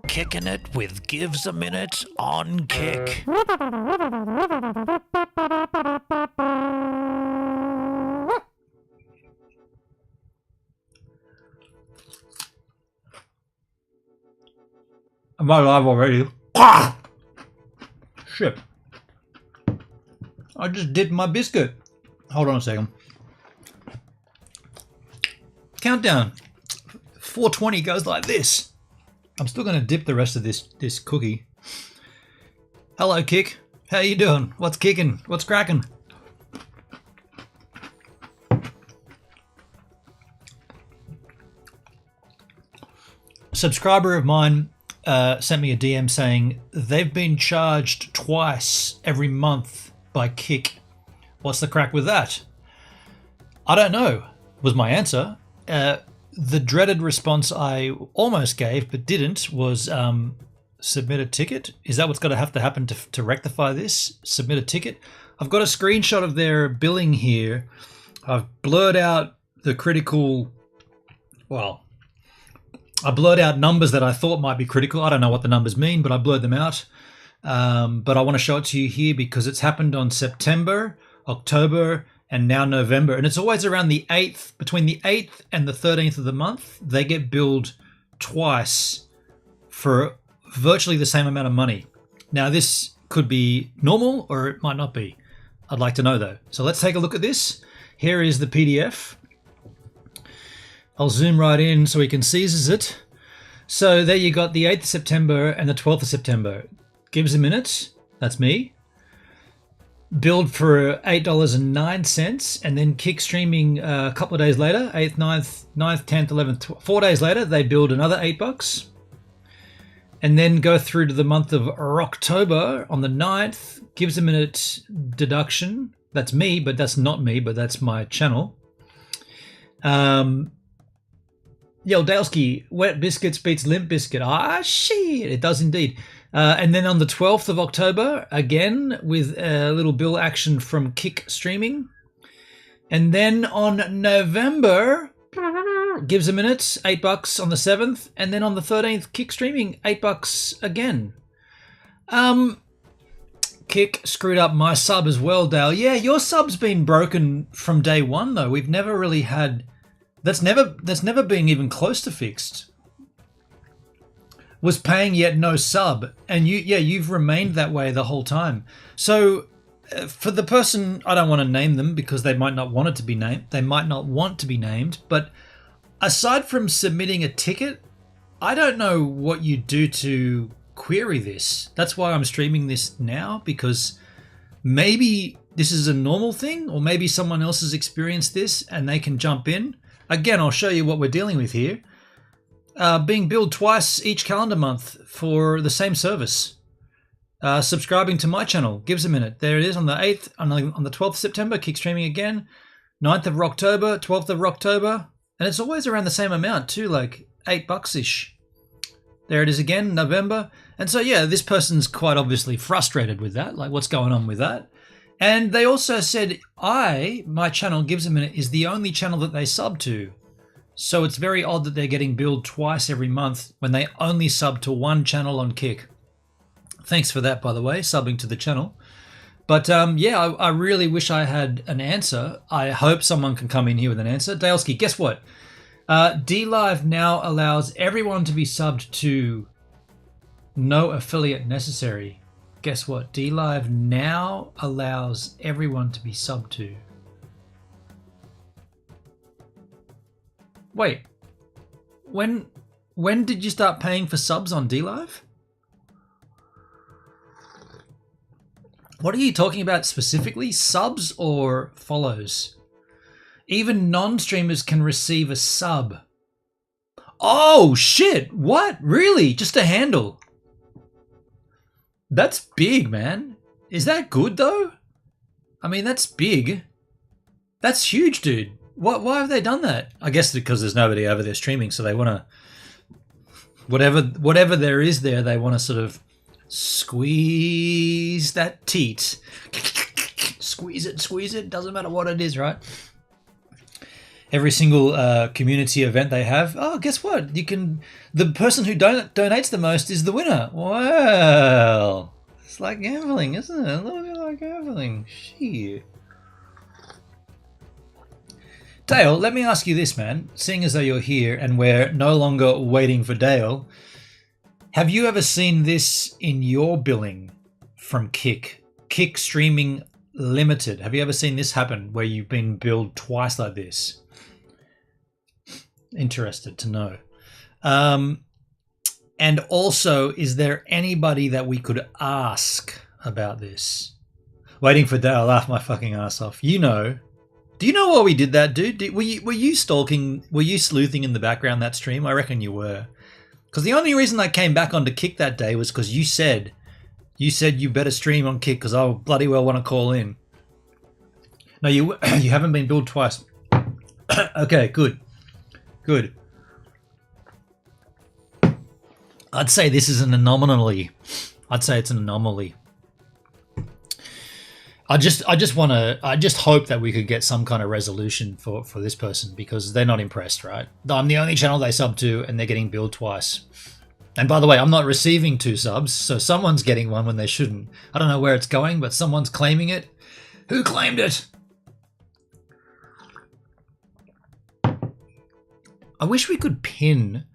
Kicking it with Gives a Minute on Kick. Am I live already? Shit. I just dipped my biscuit. Hold on a second. Countdown. 420 goes like this. I'm still going to dip the rest of this cookie. Hello, Kick. How you doing? What's kicking? What's cracking? A subscriber of mine sent me a DM saying they've been charged twice every month by Kick. What's the crack with that? I don't know, was my answer. The dreaded response I almost gave but didn't was submit a ticket. Is that what's going to have to happen to rectify this? Submit a ticket? I've got a screenshot of their billing here. I've blurred out the critical, well, I blurred out numbers that I thought might be critical. I don't know what the numbers mean, but I blurred them out. But I want to show it to you here because it's happened on September, October, and now November. And it's always around the 8th, between the 8th and the 13th of the month, they get billed twice for virtually the same amount of money. Now, this could be normal or it might not be. I'd like to know though. So let's take a look at this. Here is the PDF. I'll zoom right in so we can seize it. So there you got the 8th of September and the 12th of September. Gives a minute. That's me. Billed for $8.09, and then Kick streaming a couple of days later, 8th, 9th, 10th, 11th, 4 days later, they billed another $8. And then go through to the month of October on the 9th, gives a minute deduction. That's me, but that's not me, but that's my channel. Yo, Dalesky, wet biscuits beats limp biscuit. Ah, shit, it does indeed. And then on the 12th of October, again, with a little bill action from Kick Streaming. And then on November, gives a minute, $8 on the 7th. And then on the 13th, Kick Streaming, $8 again. Kick screwed up my sub as well, Dale. Yeah, your sub's been broken from day one, though. We've never really had... That's never been even close to fixed. Was paying yet no sub, and you've remained that way the whole time. So for the person, I don't want to name them because they might not want it to be named. They might not want to be named, but aside from submitting a ticket, I don't know what you do to query this. That's why I'm streaming this now, because maybe this is a normal thing, or maybe someone else has experienced this and they can jump in. Again, I'll show you what we're dealing with here. Being billed twice each calendar month for the same service. Subscribing to my channel. Gives a minute. There it is on the 8th, on the 12th of September, Kick streaming again. 9th of October, 12th of October. And it's always around the same amount too, like $8-ish. There it is again, November. And so, yeah, this person's quite obviously frustrated with that. Like, what's going on with that? And they also said, my channel, Gives a Minute, is the only channel that they sub to. So it's very odd that they're getting billed twice every month when they only sub to one channel on Kick. Thanks for that, by the way, subbing to the channel. But yeah, I really wish I had an answer. I hope someone can come in here with an answer. Dalesky, guess what? DLive now allows everyone to be subbed to no affiliate necessary. Guess what? DLive now allows everyone to be subbed to. Wait, when did you start paying for subs on DLive? What are you talking about specifically? Subs or follows? Even non-streamers can receive a sub. Oh, shit. What? Really? Just a handle? That's big, man. Is that good, though? I mean, that's big. That's huge, dude. Why have they done that? I guess because there's nobody over there streaming, so they want to... Whatever there is there, they want to sort of squeeze that teat. Squeeze it. Doesn't matter what it is, right? Every single community event they have. Oh, guess what? The person who donates the most is the winner. Well, it's like gambling, isn't it? A little bit like gambling. Shit. Dale, let me ask you this, man. Seeing as though you're here and we're no longer waiting for Dale, have you ever seen this in your billing from Kick? Kick Streaming Limited. Have you ever seen this happen where you've been billed twice like this? Interested to know. And also, is there anybody that we could ask about this. Waiting for Dale, laugh my fucking ass off. You know. Do you know why we did that, dude? Were you stalking, were you sleuthing in the background that stream? I reckon you were. Because the only reason I came back onto Kick that day was because you said you better stream on Kick because I bloody well want to call in. No, you haven't been billed twice. Okay, good. Good. I'd say this is an anomaly. I'd say it's an anomaly. I just hope that we could get some kind of resolution for this person because they're not impressed, right? I'm the only channel they sub to and they're getting billed twice. And by the way, I'm not receiving 2 subs, so someone's getting one when they shouldn't. I don't know where it's going, but someone's claiming it. Who claimed it? I wish we could pin...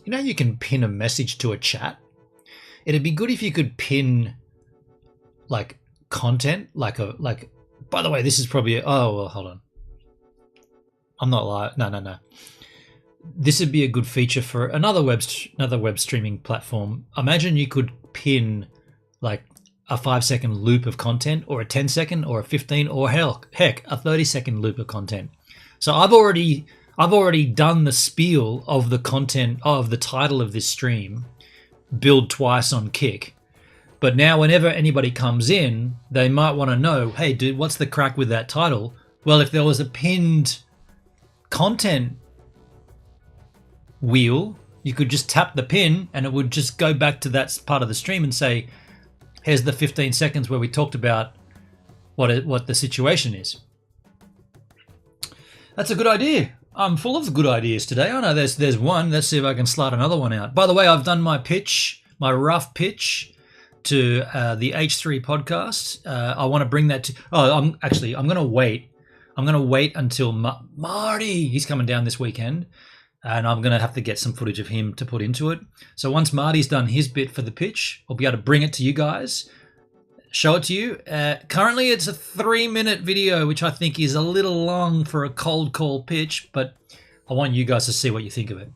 You know you can pin a message to a chat? It'd be good if you could pin, like, content, like by the way, this is probably oh well, hold on, I'm not live. No, this would be a good feature for another web streaming platform. Imagine you could pin like a 5-second loop of content, or a 10-second, or a 15, or heck a 30-second loop of content. So I've already done the spiel of the content of the title of this stream, billed twice on Kick. But now whenever anybody comes in, they might want to know, hey, dude, what's the crack with that title? Well, if there was a pinned content wheel, you could just tap the pin and it would just go back to that part of the stream and say, here's the 15 seconds where we talked about what the situation is. That's a good idea. I'm full of good ideas today. I know there's one. Let's see if I can slide another one out. By the way, I've done my pitch, my rough pitch to the H3 podcast. I want to bring that to... Oh, I'm going to wait. I'm going to wait until Marty, he's coming down this weekend, and I'm going to have to get some footage of him to put into it. So once Marty's done his bit for the pitch, I'll be able to bring it to you guys, show it to you. Currently, it's a 3-minute video, which I think is a little long for a cold call pitch, but I want you guys to see what you think of it.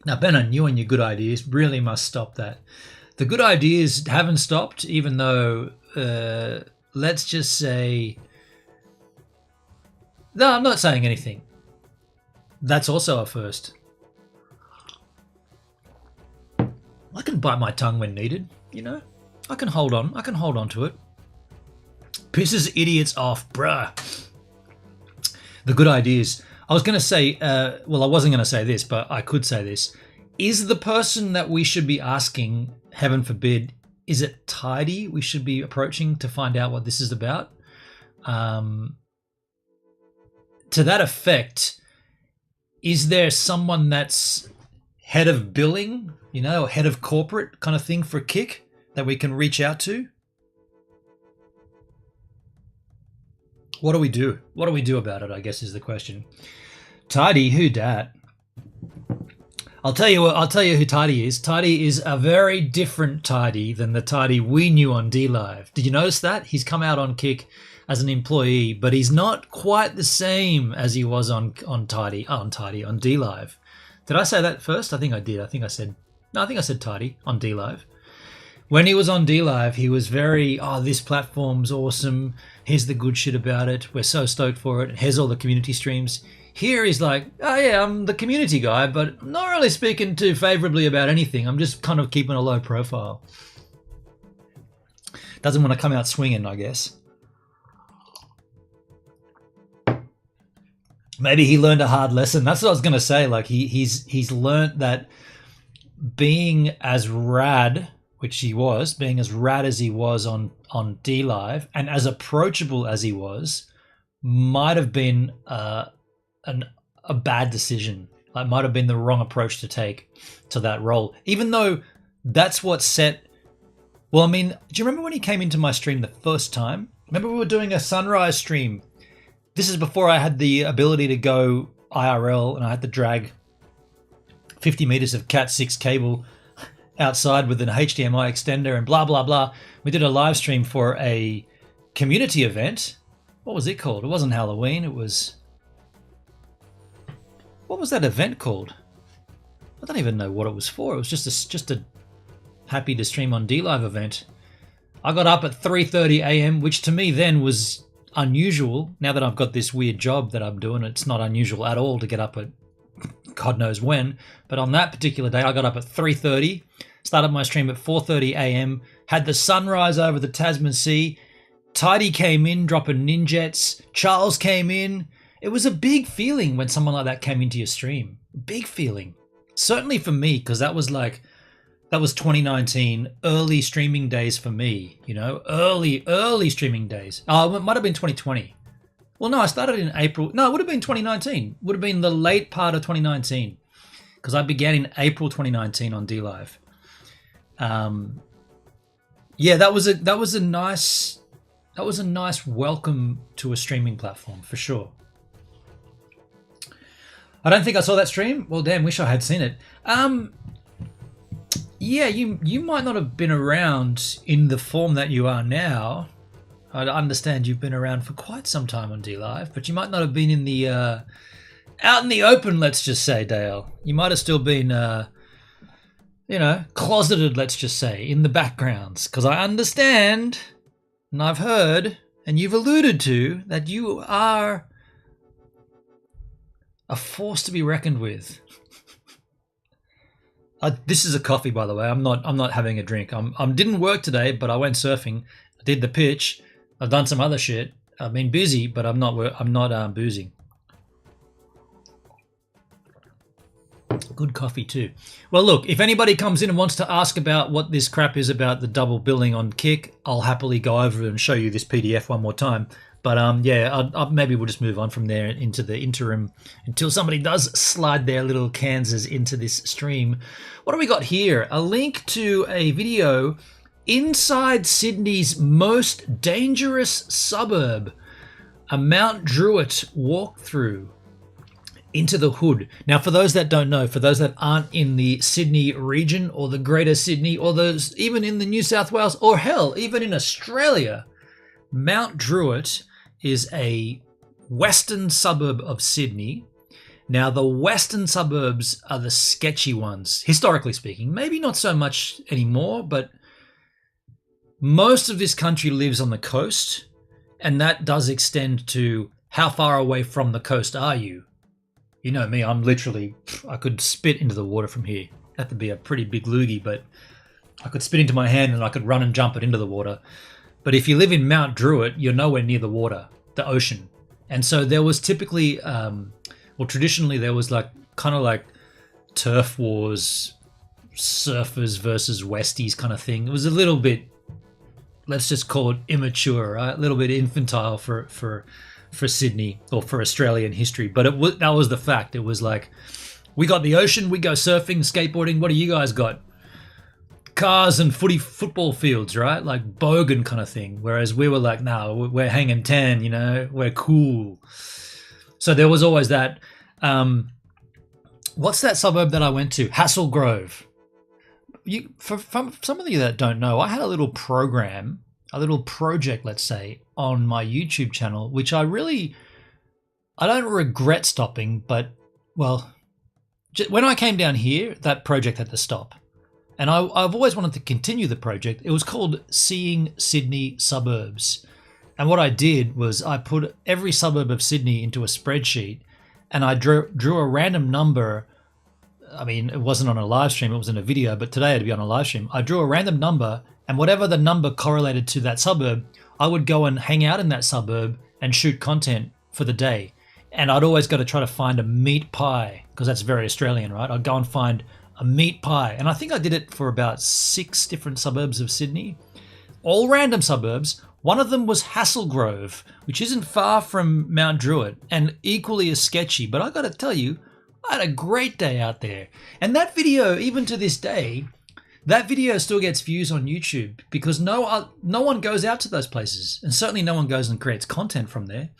Now, Bennon, you and your good ideas really must stop that. The good ideas haven't stopped, even though, let's just say... No, I'm not saying anything. That's also a first. I can bite my tongue when needed, you know? I can hold on. I can hold on to it. Pisses idiots off, bruh. The good ideas. I was going to say, well, I wasn't going to say this, but I could say this. Is the person that we should be asking, heaven forbid, is it Tidy we should be approaching to find out what this is about? To that effect, is there someone that's head of billing, you know, or head of corporate kind of thing for Kick that we can reach out to? What do we do? What do we do about it, I guess is the question. Tidy, who dat? I'll tell you who Tidy is. Tidy is a very different Tidy than the Tidy we knew on DLive. Did you notice that? He's come out on Kick as an employee, but he's not quite the same as he was on DLive. Did I say that first? I think I did. I think I said Tidy on DLive. When he was on DLive, he was very, this platform's awesome. Here's the good shit about it. We're so stoked for it. Here's all the community streams. Here he's like, oh yeah, I'm the community guy, but I'm not really speaking too favorably about anything. I'm just kind of keeping a low profile. Doesn't want to come out swinging, I guess. Maybe he learned a hard lesson. That's what I was going to say. Like he's learned that being as rad, which he was, being as rad as he was on DLive and as approachable as he was, might have been a bad decision. Like might have been the wrong approach to take to that role. Even though that's what set... Well, I mean, do you remember when he came into my stream the first time? Remember we were doing a sunrise stream. This is before I had the ability to go IRL and I had to drag 50 meters of Cat 6 cable outside with an HDMI extender and blah, blah, blah. We did a live stream for a community event. What was it called? It wasn't Halloween. It was... What was that event called? I don't even know what it was for. It was just a happy to stream on DLive event. I got up at 3:30 a.m., which to me then was unusual. Now that I've got this weird job that I'm doing, it's not unusual at all to get up at God knows when. But on that particular day, I got up at 3:30, started my stream at 4:30 a.m., had the sunrise over the Tasman Sea. Tidy came in, dropping ninjets. Charles came in. It was a big feeling when someone like that came into your stream. Big feeling. Certainly for me, because that was 2019, early streaming days for me, you know, early streaming days. Oh, it might have been 2020. Well, no, I started in April. No, it would have been 2019. Would have been the late part of 2019, because I began in April 2019 on DLive. Yeah, that was a nice welcome to a streaming platform for sure. I don't think I saw that stream. Well, damn, wish I had seen it. Yeah, you might not have been around in the form that you are now. I understand you've been around for quite some time on DLive, but you might not have been in the out in the open, let's just say, Dale. You might have still been closeted, let's just say, in the backgrounds, because I understand, and I've heard, and you've alluded to, that you are a force to be reckoned with. This is a coffee, by the way. I'm not having a drink. I didn't work today, but I went surfing. I did the pitch. I've done some other shit. I've been busy, but I'm not boozing. Good coffee too. Well, look, if anybody comes in and wants to ask about what this crap is about the double billing on Kick, I'll happily go over and show you this PDF one more time. But yeah, maybe we'll just move on from there into the interim until somebody does slide their little Kansas into this stream. What do we got here? A link to a video inside Sydney's most dangerous suburb, a Mount Druitt walkthrough into the hood. Now, for those that don't know, for those that aren't in the Sydney region or the Greater Sydney, or those even in the New South Wales, or hell, even in Australia, Mount Druitt is a western suburb of Sydney. Now, the western suburbs are the sketchy ones, historically speaking. Maybe not so much anymore, but most of this country lives on the coast, and that does extend to how far away from the coast are you? You know me, I could spit into the water from here. Have to be a pretty big loogie, but I could spit into my hand and I could run and jump it into the water. But if you live in Mount Druitt, you're nowhere near the water, the ocean. And so there was typically, traditionally there was kind of turf wars, surfers versus Westies kind of thing. It was a little bit, let's just call it immature, right? A little bit infantile for Sydney or for Australian history. But that was the fact. It was like, we got the ocean, we go surfing, skateboarding. What do you guys got? Cars and football fields, right? Like bogan kind of thing. Whereas we were like, no, we're hanging 10, you know, we're cool. So there was always that. What's that suburb that I went to? Hassel Grove. For some of you that don't know, I had a little program, a little project, let's say, on my YouTube channel, which I don't regret stopping, but, well, when I came down here, that project had to stop. And I've always wanted to continue the project. It was called Seeing Sydney Suburbs. And what I did was I put every suburb of Sydney into a spreadsheet, and I drew a random number. I mean, it wasn't on a live stream, it was in a video, but today it'd be on a live stream. I drew a random number, and whatever the number correlated to that suburb, I would go and hang out in that suburb and shoot content for the day. And I'd always got to try to find a meat pie, because that's very Australian, right? I'd go and find a meat pie. And I think I did it for about 6 different suburbs of Sydney, all random suburbs. One of them was Hassel Grove, which isn't far from Mount Druitt and equally as sketchy. But I got to tell you, I had a great day out there. And that video, even to this day, that video still gets views on YouTube because no one goes out to those places, and certainly no one goes and creates content from there.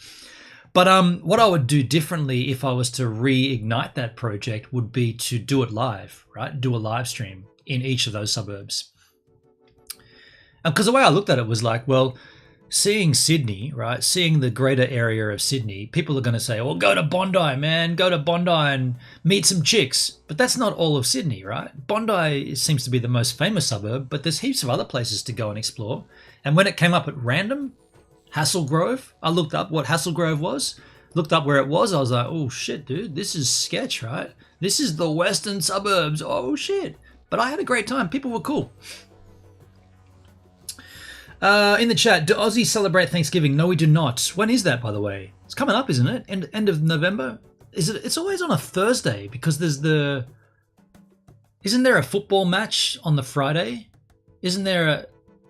But what I would do differently if I was to reignite that project would be to do it live, right? Do a live stream in each of those suburbs. Because the way I looked at it was like, well, seeing Sydney, right? Seeing the greater area of Sydney, people are going to say, well, go to Bondi, man. Go to Bondi and meet some chicks. But that's not all of Sydney, right? Bondi seems to be the most famous suburb, but there's heaps of other places to go and explore. And when it came up at random, Hasslegrove, I looked up what Hasslegrove was, looked up where it was. I was like, oh, shit, dude, this is sketch, right? This is the western suburbs. Oh, shit. But I had a great time. People were cool. In the chat, do Aussies celebrate Thanksgiving? No, we do not. When is that, by the way? It's coming up, isn't it? End of November? Is it? It's always on a Thursday because there's the... Isn't there a football match on the Friday? Isn't there a...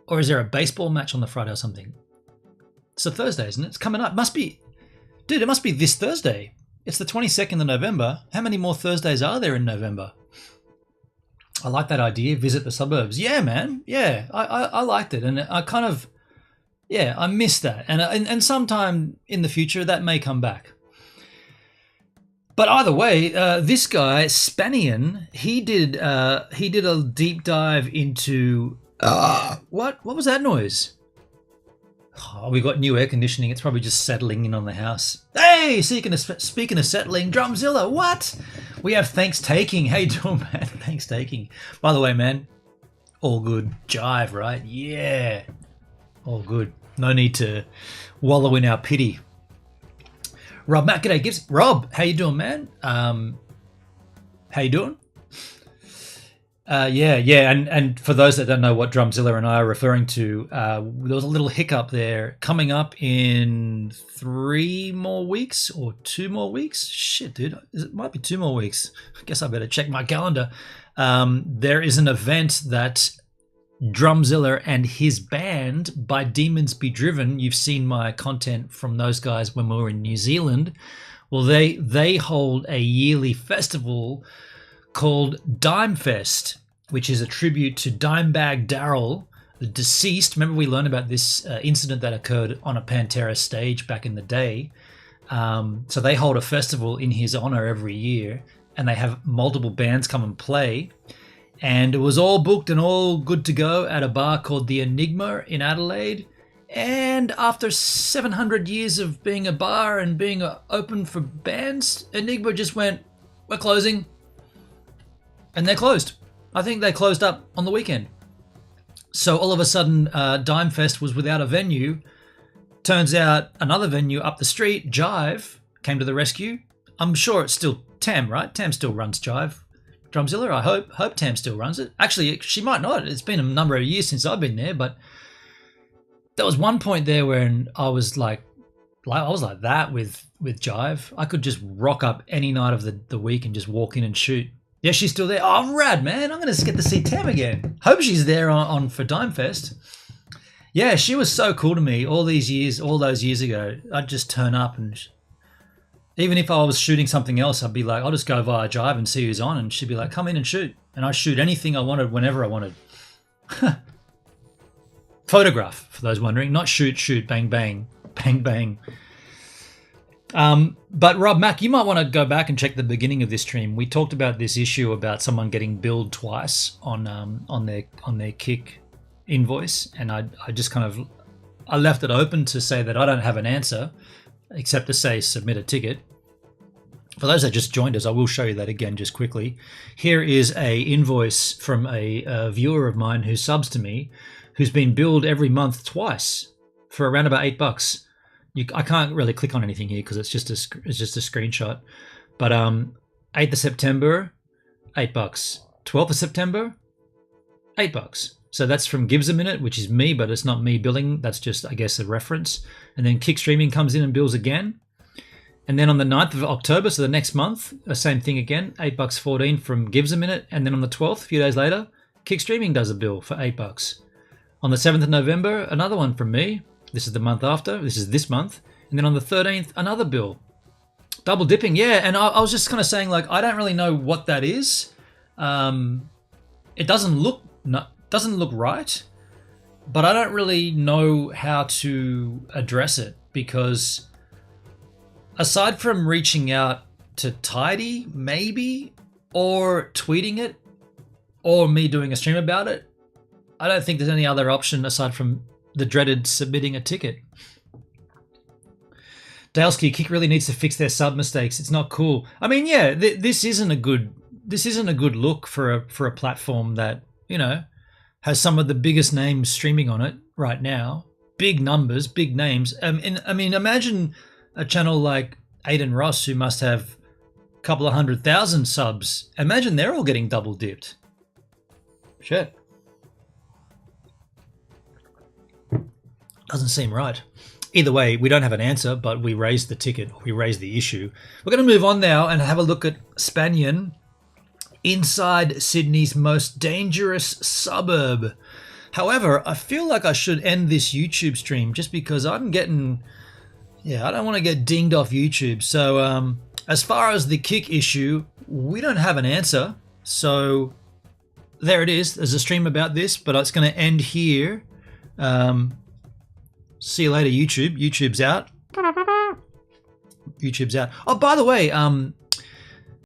Or is there a baseball match on the Friday or something? It's a Thursday, isn't it? It's coming up. It must be... Dude, it must be this Thursday. It's the 22nd of November. How many more Thursdays are there in November? I like that idea. Visit the suburbs. Yeah, man. Yeah, I liked it, and I kind of, yeah, I missed that, and sometime in the future that may come back. But either way, this guy Spanian, he did a deep dive into what was that noise? Oh, we got new air conditioning. It's probably just settling in on the house. Hey, speaking of settling, Drumzilla, what? We have Thanks Taking. How you doing, man? Thanks Taking. By the way, man, all good. Jive, right? Yeah. All good. No need to wallow in our pity. Rob Matt, g'day, gives. Rob, how you doing, man? How you doing? Yeah, and for those that don't know what Drumzilla and I are referring to, there was a little hiccup there coming up in 3 more weeks or 2 more weeks. Shit, dude, it might be 2 more weeks. I guess I better check my calendar. There is an event that Drumzilla and his band, By Demons Be Driven, you've seen my content from those guys when we were in New Zealand. Well, they hold a yearly festival called Dime Fest, which is a tribute to Dimebag Darrell, the deceased. Remember we learned about this incident that occurred on a Pantera stage back in the day. So they hold a festival in his honor every year, and they have multiple bands come and play. And it was all booked and all good to go at a bar called the Enigma in Adelaide. And after 700 years of being a bar and being open for bands, Enigma just went, we're closing. And they're closed. I think they closed up on the weekend. So all of a sudden, Dime Fest was without a venue. Turns out another venue up the street, Jive, came to the rescue. I'm sure it's still Tam, right? Tam still runs Jive. Drumzilla, I hope Tam still runs it. Actually, she might not. It's been a number of years since I've been there, but there was one point there where I was like that with Jive. I could just rock up any night of the week and just walk in and shoot. Yeah, she's still there. Oh, rad, man. I'm going to get to see Tam again. Hope she's there on for Dime Fest. Yeah, she was so cool to me all those years ago. I'd just turn up, and even if I was shooting something else, I'd be like, I'll just go via Jive and see who's on. And she'd be like, come in and shoot. And I'd shoot anything I wanted whenever I wanted. Photograph, for those wondering. Not shoot, bang, bang, bang, bang. But Rob Mack, you might want to go back and check the beginning of this stream. We talked about this issue about someone getting billed twice on their Kick invoice, and I just kind of I left it open to say that I don't have an answer, except to say submit a ticket. For those that just joined us, I will show you that again just quickly. Here is a invoice from a viewer of mine who subs to me, who's been billed every month twice for around about $8. I can't really click on anything here because it's just a screenshot. But 8th of September, $8. 12th of September, $8. So that's from Gives a Minute, which is me, but it's not me billing. That's just, I guess, a reference. And then Kick Streaming comes in and bills again. And then on the 9th of October, so the next month, the same thing again, $8.14 from Gives a Minute. And then on the 12th, a few days later, Kick Streaming does a bill for $8. On the 7th of November, another one from me. This is the month after. This is this month. And then on the 13th, another bill. Double dipping, yeah. And I was just kind of saying, like, I don't really know what that is. It doesn't look right, but I don't really know how to address it, because aside from reaching out to Tidy, maybe, or tweeting it, or me doing a stream about it, I don't think there's any other option aside from the dreaded submitting a ticket. Dalesky, Kick really needs to fix their sub mistakes. It's not cool. I mean, yeah, this isn't a good look for a platform that, you know, has some of the biggest names streaming on it right now. Big numbers, big names. And I mean, imagine a channel like Aiden Ross, who must have a couple of 100,000 subs. Imagine they're all getting double dipped. Shit. Doesn't seem right. Either way, we don't have an answer, but we raised the ticket. We raised the issue. We're going to move on now and have a look at Spanian inside Sydney's most dangerous suburb. However, I feel like I should end this YouTube stream just because I'm getting... Yeah, I don't want to get dinged off YouTube. So as far as the Kick issue, we don't have an answer. So there it is. There's a stream about this, but it's going to end here. See you later, YouTube. YouTube's out. YouTube's out. Oh, by the way,